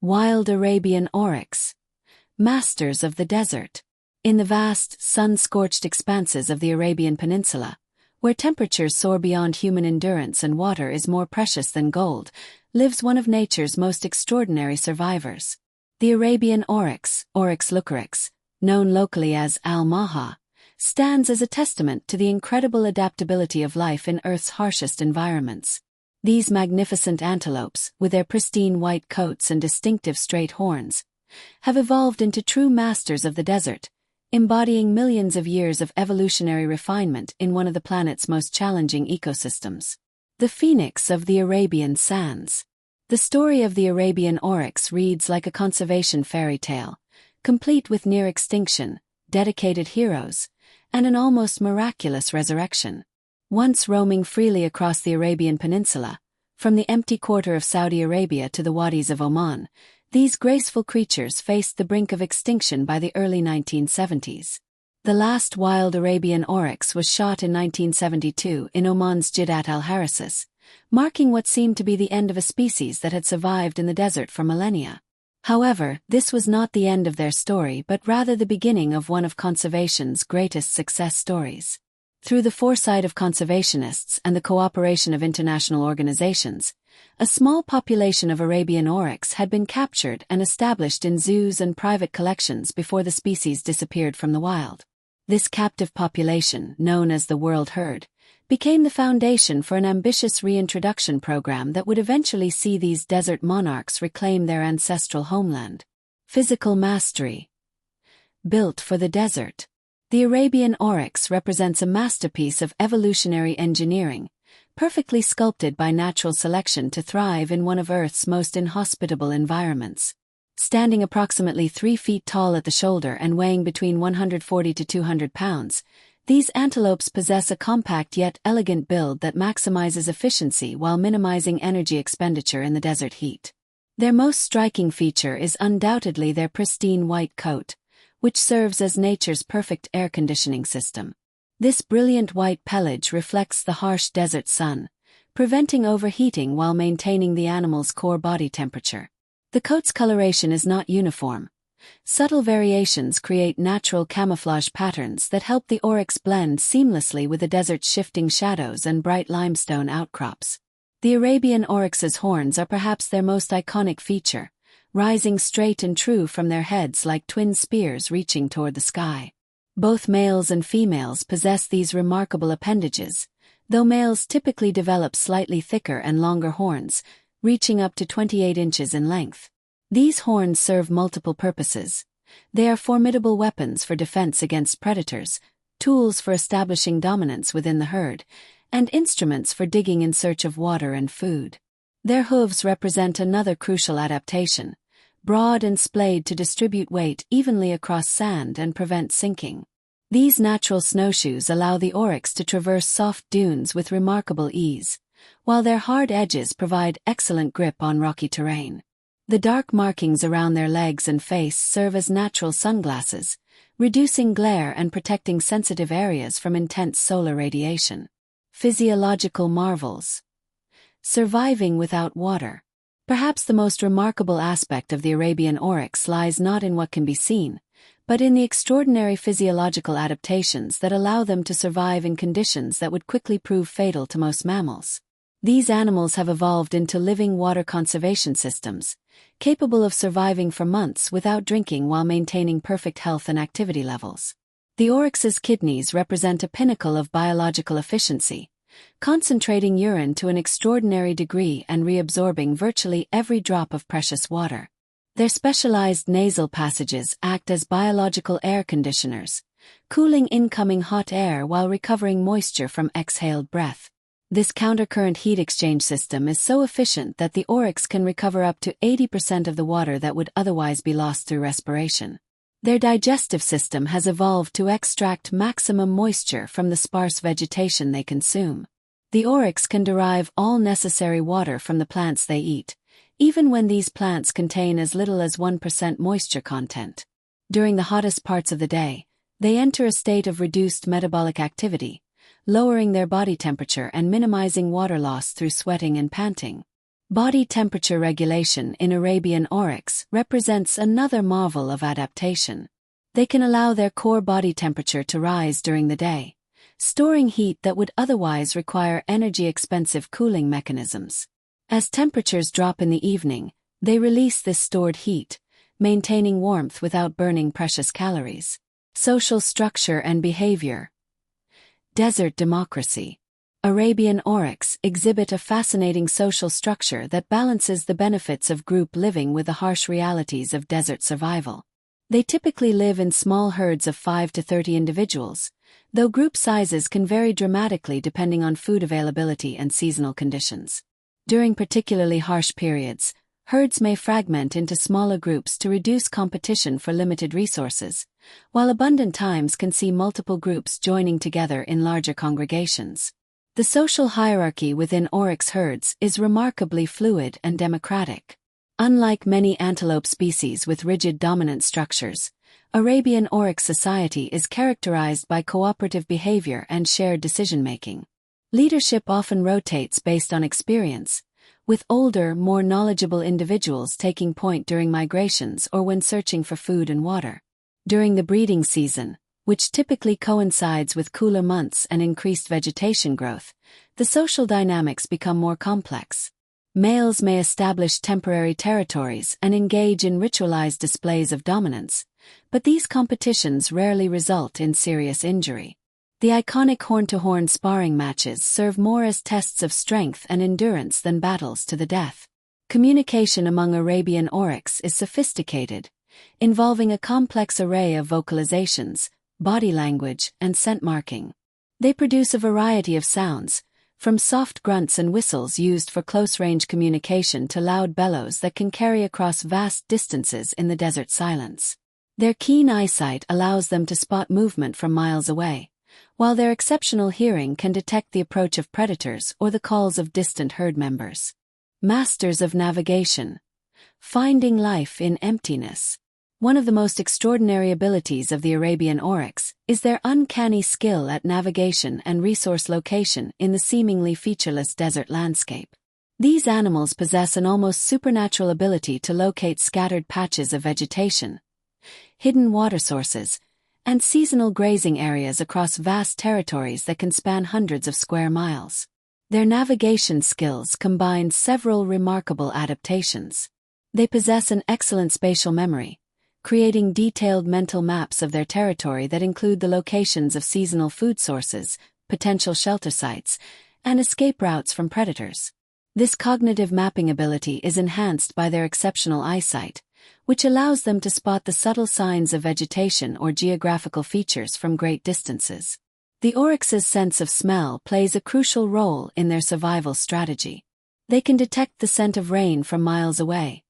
Wild Arabian Oryx, masters of the desert. In the vast, sun-scorched expanses of the Arabian Peninsula, where temperatures soar beyond human endurance and water is more precious than gold, lives one of nature's most extraordinary survivors. The Arabian Oryx, Oryx leucoryx, known locally as al-maha, stands as a testament to the incredible adaptability of life in Earth's harshest environments. These magnificent antelopes, with their pristine white coats and distinctive straight horns, have evolved into true masters of the desert, embodying millions of years of evolutionary refinement in one of the planet's most challenging ecosystems. The phoenix of the Arabian sands. The story of the Arabian Oryx reads like a conservation fairy tale, complete with near extinction, dedicated heroes, and an almost miraculous resurrection. Once roaming freely across the Arabian Peninsula, from the empty quarter of Saudi Arabia to the wadis of Oman, these graceful creatures faced the brink of extinction by the early 1970s. The last wild Arabian oryx was shot in 1972 in Oman's Jiddat al-Harsis, marking what seemed to be the end of a species that had survived in the desert for millennia. However, this was not the end of their story but rather the beginning of one of conservation's greatest success stories. Through the foresight of conservationists and the cooperation of international organizations, a small population of Arabian oryx had been captured and established in zoos and private collections before the species disappeared from the wild. This captive population, known as the World Herd, became the foundation for an ambitious reintroduction program that would eventually see these desert monarchs reclaim their ancestral homeland. Physical mastery. Built for the desert. The Arabian Oryx represents a masterpiece of evolutionary engineering, perfectly sculpted by natural selection to thrive in one of Earth's most inhospitable environments. Standing approximately 3 feet tall at the shoulder and weighing between 140 to 200 pounds, these antelopes possess a compact yet elegant build that maximizes efficiency while minimizing energy expenditure in the desert heat. Their most striking feature is undoubtedly their pristine white coat, which serves as nature's perfect air conditioning system. This brilliant white pelage reflects the harsh desert sun, preventing overheating while maintaining the animal's core body temperature. The coat's coloration is not uniform. Subtle variations create natural camouflage patterns that help the oryx blend seamlessly with the desert's shifting shadows and bright limestone outcrops. The Arabian oryx's horns are perhaps their most iconic feature, rising straight and true from their heads like twin spears reaching toward the sky. Both males and females possess these remarkable appendages, though males typically develop slightly thicker and longer horns, reaching up to 28 inches in length. These horns serve multiple purposes. They are formidable weapons for defense against predators, tools for establishing dominance within the herd, and instruments for digging in search of water and food. Their hooves represent another crucial adaptation, broad and splayed to distribute weight evenly across sand and prevent sinking. These natural snowshoes allow the oryx to traverse soft dunes with remarkable ease, while their hard edges provide excellent grip on rocky terrain. The dark markings around their legs and face serve as natural sunglasses, reducing glare and protecting sensitive areas from intense solar radiation. Physiological marvels. Surviving without water. Perhaps the most remarkable aspect of the Arabian oryx lies not in what can be seen, but in the extraordinary physiological adaptations that allow them to survive in conditions that would quickly prove fatal to most mammals. These animals have evolved into living water conservation systems, capable of surviving for months without drinking while maintaining perfect health and activity levels. The oryx's kidneys represent a pinnacle of biological efficiency, concentrating urine to an extraordinary degree and reabsorbing virtually every drop of precious water. Their specialized nasal passages act as biological air conditioners, cooling incoming hot air while recovering moisture from exhaled breath. This countercurrent heat exchange system is so efficient that the oryx can recover up to 80% of the water that would otherwise be lost through respiration. Their digestive system has evolved to extract maximum moisture from the sparse vegetation they consume. The oryx can derive all necessary water from the plants they eat, even when these plants contain as little as 1% moisture content. During the hottest parts of the day, they enter a state of reduced metabolic activity, lowering their body temperature and minimizing water loss through sweating and panting. Body temperature regulation in Arabian Oryx represents another marvel of adaptation. They can allow their core body temperature to rise during the day, storing heat that would otherwise require energy-expensive cooling mechanisms. As temperatures drop in the evening, they release this stored heat, maintaining warmth without burning precious calories. Social structure and behavior. Desert democracy. Arabian Oryx exhibit a fascinating social structure that balances the benefits of group living with the harsh realities of desert survival. They typically live in small herds of 5 to 30 individuals, though group sizes can vary dramatically depending on food availability and seasonal conditions. During particularly harsh periods, herds may fragment into smaller groups to reduce competition for limited resources, while abundant times can see multiple groups joining together in larger congregations. The social hierarchy within oryx herds is remarkably fluid and democratic. Unlike many antelope species with rigid dominant structures, Arabian oryx society is characterized by cooperative behavior and shared decision-making. Leadership often rotates based on experience, with older, more knowledgeable individuals taking point during migrations or when searching for food and water. During the breeding season, which typically coincides with cooler months and increased vegetation growth, the social dynamics become more complex. Males may establish temporary territories and engage in ritualized displays of dominance, but these competitions rarely result in serious injury. The iconic horn-to-horn sparring matches serve more as tests of strength and endurance than battles to the death. Communication among Arabian oryx is sophisticated, involving a complex array of vocalizations, body language, and scent marking. They produce a variety of sounds, from soft grunts and whistles used for close-range communication to loud bellows that can carry across vast distances in the desert silence. Their keen eyesight allows them to spot movement from miles away, while their exceptional hearing can detect the approach of predators or the calls of distant herd members. Masters of navigation. Finding life in emptiness. One of the most extraordinary abilities of the Arabian Oryx is their uncanny skill at navigation and resource location in the seemingly featureless desert landscape. These animals possess an almost supernatural ability to locate scattered patches of vegetation, hidden water sources, and seasonal grazing areas across vast territories that can span hundreds of square miles. Their navigation skills combine several remarkable adaptations. They possess an excellent spatial memory, creating detailed mental maps of their territory that include the locations of seasonal food sources, potential shelter sites, and escape routes from predators. This cognitive mapping ability is enhanced by their exceptional eyesight, which allows them to spot the subtle signs of vegetation or geographical features from great distances. The oryx's sense of smell plays a crucial role in their survival strategy. They can detect the scent of rain from miles away,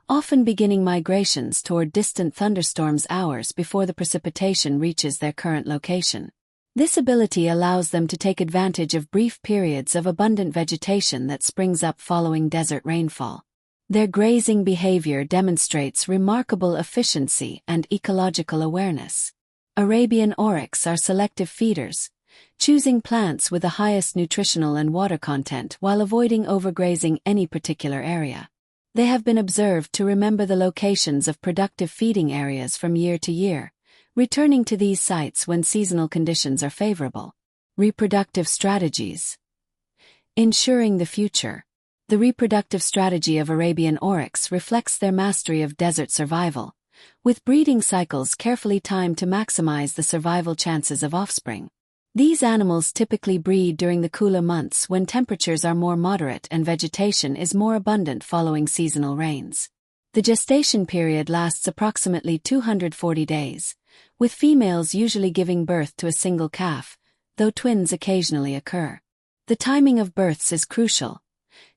often beginning migrations toward distant thunderstorms hours before the precipitation reaches their current location. This ability allows them to take advantage of brief periods of abundant vegetation that springs up following desert rainfall. Their grazing behavior demonstrates remarkable efficiency and ecological awareness. Arabian oryx are selective feeders, choosing plants with the highest nutritional and water content while avoiding overgrazing any particular area. They have been observed to remember the locations of productive feeding areas from year to year, returning to these sites when seasonal conditions are favorable. Reproductive strategies. Ensuring the future. The reproductive strategy of Arabian oryx reflects their mastery of desert survival, with breeding cycles carefully timed to maximize the survival chances of offspring. These animals typically breed during the cooler months when temperatures are more moderate and vegetation is more abundant following seasonal rains. The gestation period lasts approximately 240 days, with females usually giving birth to a single calf, though twins occasionally occur. The timing of births is crucial.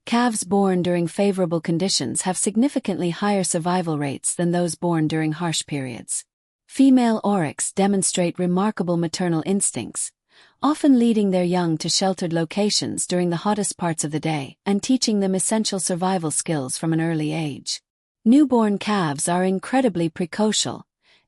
Calves born during favorable conditions have significantly higher survival rates than those born during harsh periods. Female oryx demonstrate remarkable maternal instincts, often leading their young to sheltered locations during the hottest parts of the day and teaching them essential survival skills from an early age. Newborn calves are incredibly precocial,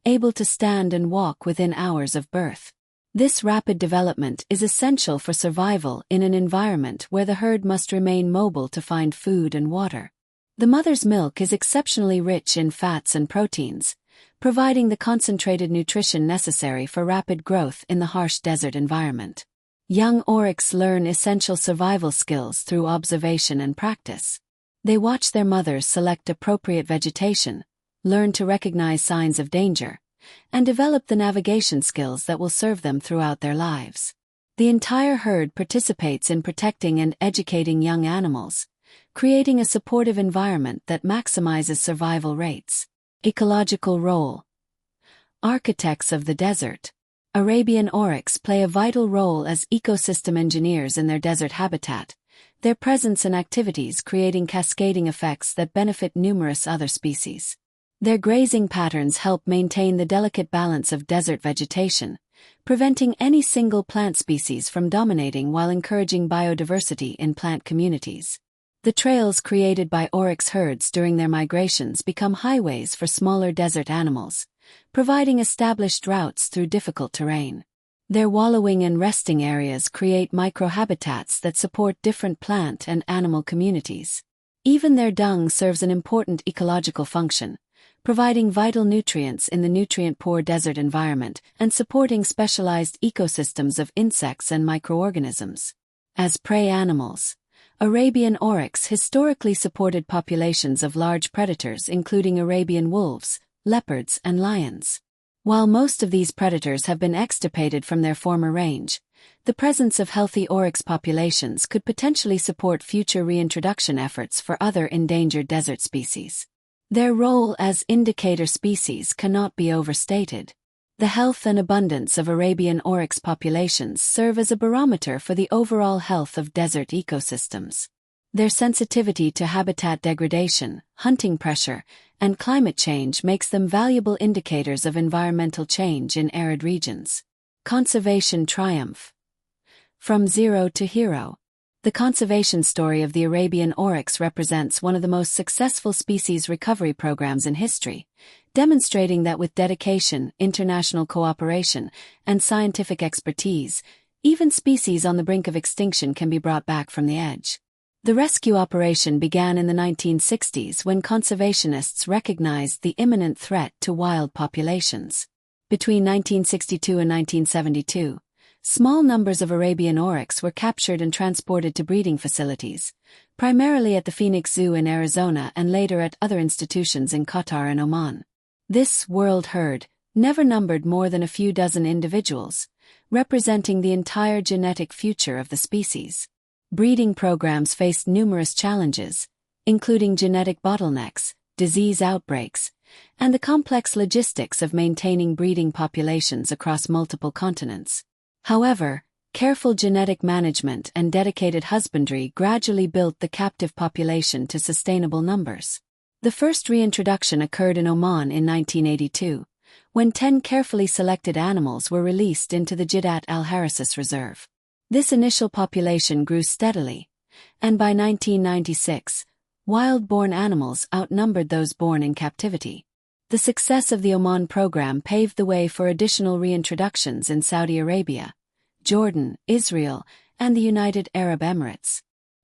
able to stand and walk within hours of birth. This rapid development is essential for survival in an environment where the herd must remain mobile to find food and water. The mother's milk is exceptionally rich in fats and proteins, providing the concentrated nutrition necessary for rapid growth in the harsh desert environment. Young oryx learn essential survival skills through observation and practice. They watch their mothers select appropriate vegetation, learn to recognize signs of danger, and develop the navigation skills that will serve them throughout their lives. The entire herd participates in protecting and educating young animals, creating a supportive environment that maximizes survival rates. Ecological role. Architects of the desert. Arabian oryx play a vital role as ecosystem engineers in their desert habitat, their presence and activities creating cascading effects that benefit numerous other species. Their grazing patterns help maintain the delicate balance of desert vegetation, preventing any single plant species from dominating while encouraging biodiversity in plant communities. The trails created by oryx herds during their migrations become highways for smaller desert animals, providing established routes through difficult terrain. Their wallowing and resting areas create microhabitats that support different plant and animal communities. Even their dung serves an important ecological function, providing vital nutrients in the nutrient-poor desert environment and supporting specialized ecosystems of insects and microorganisms. As prey animals, Arabian oryx historically supported populations of large predators including Arabian wolves, leopards, and lions. While most of these predators have been extirpated from their former range, the presence of healthy oryx populations could potentially support future reintroduction efforts for other endangered desert species. Their role as indicator species cannot be overstated. The health and abundance of Arabian oryx populations serve as a barometer for the overall health of desert ecosystems. Their sensitivity to habitat degradation, hunting pressure, and climate change makes them valuable indicators of environmental change in arid regions. Conservation triumph. From zero to hero. The conservation story of the Arabian oryx represents one of the most successful species recovery programs in history, demonstrating that with dedication, international cooperation, and scientific expertise, even species on the brink of extinction can be brought back from the edge. The rescue operation began in the 1960s when conservationists recognized the imminent threat to wild populations. Between 1962 and 1972, small numbers of Arabian oryx were captured and transported to breeding facilities, primarily at the Phoenix Zoo in Arizona and later at other institutions in Qatar and Oman. This world herd never numbered more than a few dozen individuals, representing the entire genetic future of the species. Breeding programs faced numerous challenges, including genetic bottlenecks, disease outbreaks, and the complex logistics of maintaining breeding populations across multiple continents. However, careful genetic management and dedicated husbandry gradually built the captive population to sustainable numbers. The first reintroduction occurred in Oman in 1982, when 10 carefully selected animals were released into the Jiddat al-Harassis Reserve. This initial population grew steadily, and by 1996, wild-born animals outnumbered those born in captivity. The success of the Oman program paved the way for additional reintroductions in Saudi Arabia, Jordan, Israel, and the United Arab Emirates.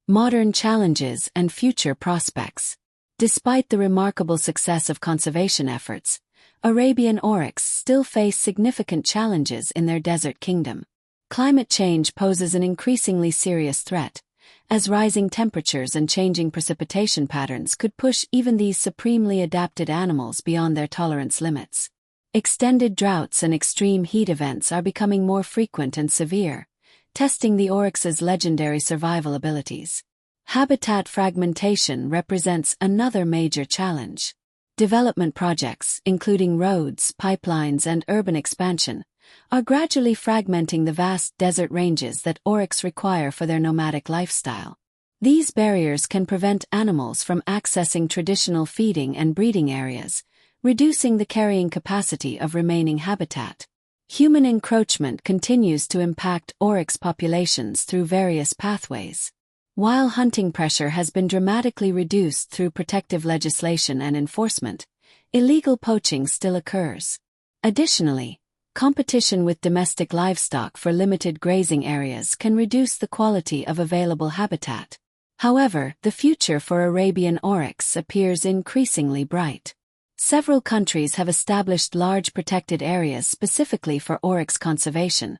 Modern challenges and future prospects. Despite the remarkable success of conservation efforts, Arabian oryx still face significant challenges in their desert kingdom. Climate change poses an increasingly serious threat, as rising temperatures and changing precipitation patterns could push even these supremely adapted animals beyond their tolerance limits. Extended droughts and extreme heat events are becoming more frequent and severe, testing the oryx's legendary survival abilities. Habitat fragmentation represents another major challenge. Development projects, including roads, pipelines, and urban expansion, are gradually fragmenting the vast desert ranges that oryx require for their nomadic lifestyle. These barriers can prevent animals from accessing traditional feeding and breeding areas, reducing the carrying capacity of remaining habitat. Human encroachment continues to impact oryx populations through various pathways. While hunting pressure has been dramatically reduced through protective legislation and enforcement, illegal poaching still occurs. Additionally, Competition with domestic livestock for limited grazing areas can reduce the quality of available habitat. However, the future for Arabian oryx appears increasingly bright. Several countries have established large protected areas specifically for oryx conservation,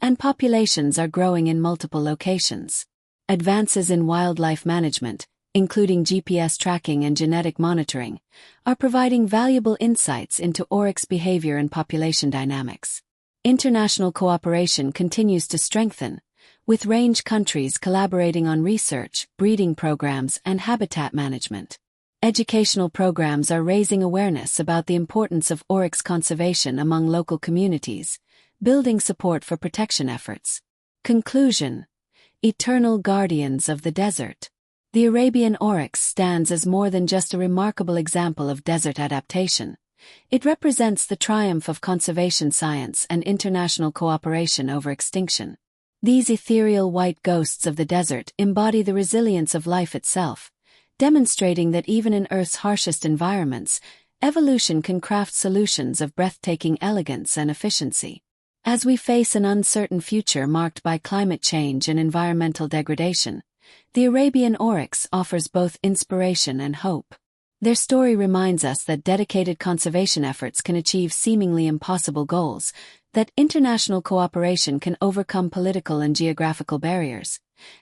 and populations are growing in multiple locations. Advances in wildlife management, including GPS tracking and genetic monitoring, are providing valuable insights into oryx behavior and population dynamics. International cooperation continues to strengthen, with range countries collaborating on research, breeding programs, and habitat management. Educational programs are raising awareness about the importance of oryx conservation among local communities, building support for protection efforts. Conclusion: Eternal guardians of the desert. The Arabian oryx stands as more than just a remarkable example of desert adaptation. It represents the triumph of conservation science and international cooperation over extinction. These ethereal white ghosts of the desert embody the resilience of life itself, demonstrating that even in Earth's harshest environments, evolution can craft solutions of breathtaking elegance and efficiency. As we face an uncertain future marked by climate change and environmental degradation, the Arabian oryx offers both inspiration and hope. Their story reminds us that dedicated conservation efforts can achieve seemingly impossible goals, that international cooperation can overcome political and geographical barriers,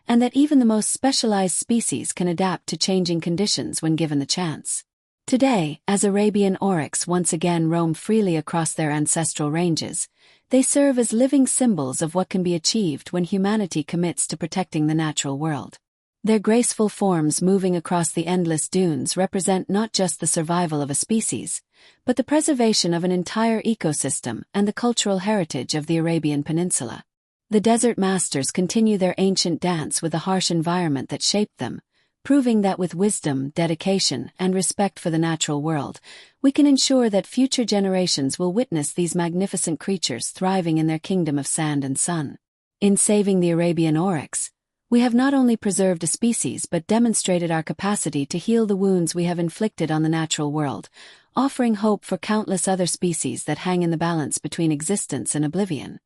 and that even the most specialized species can adapt to changing conditions when given the chance. Today, as Arabian oryx once again roam freely across their ancestral ranges, they serve as living symbols of what can be achieved when humanity commits to protecting the natural world. Their graceful forms moving across the endless dunes represent not just the survival of a species, but the preservation of an entire ecosystem and the cultural heritage of the Arabian Peninsula. The desert masters continue their ancient dance with the harsh environment that shaped them, proving that with wisdom, dedication, and respect for the natural world, we can ensure that future generations will witness these magnificent creatures thriving in their kingdom of sand and sun. In saving the Arabian oryx, we have not only preserved a species but demonstrated our capacity to heal the wounds we have inflicted on the natural world, offering hope for countless other species that hang in the balance between existence and oblivion.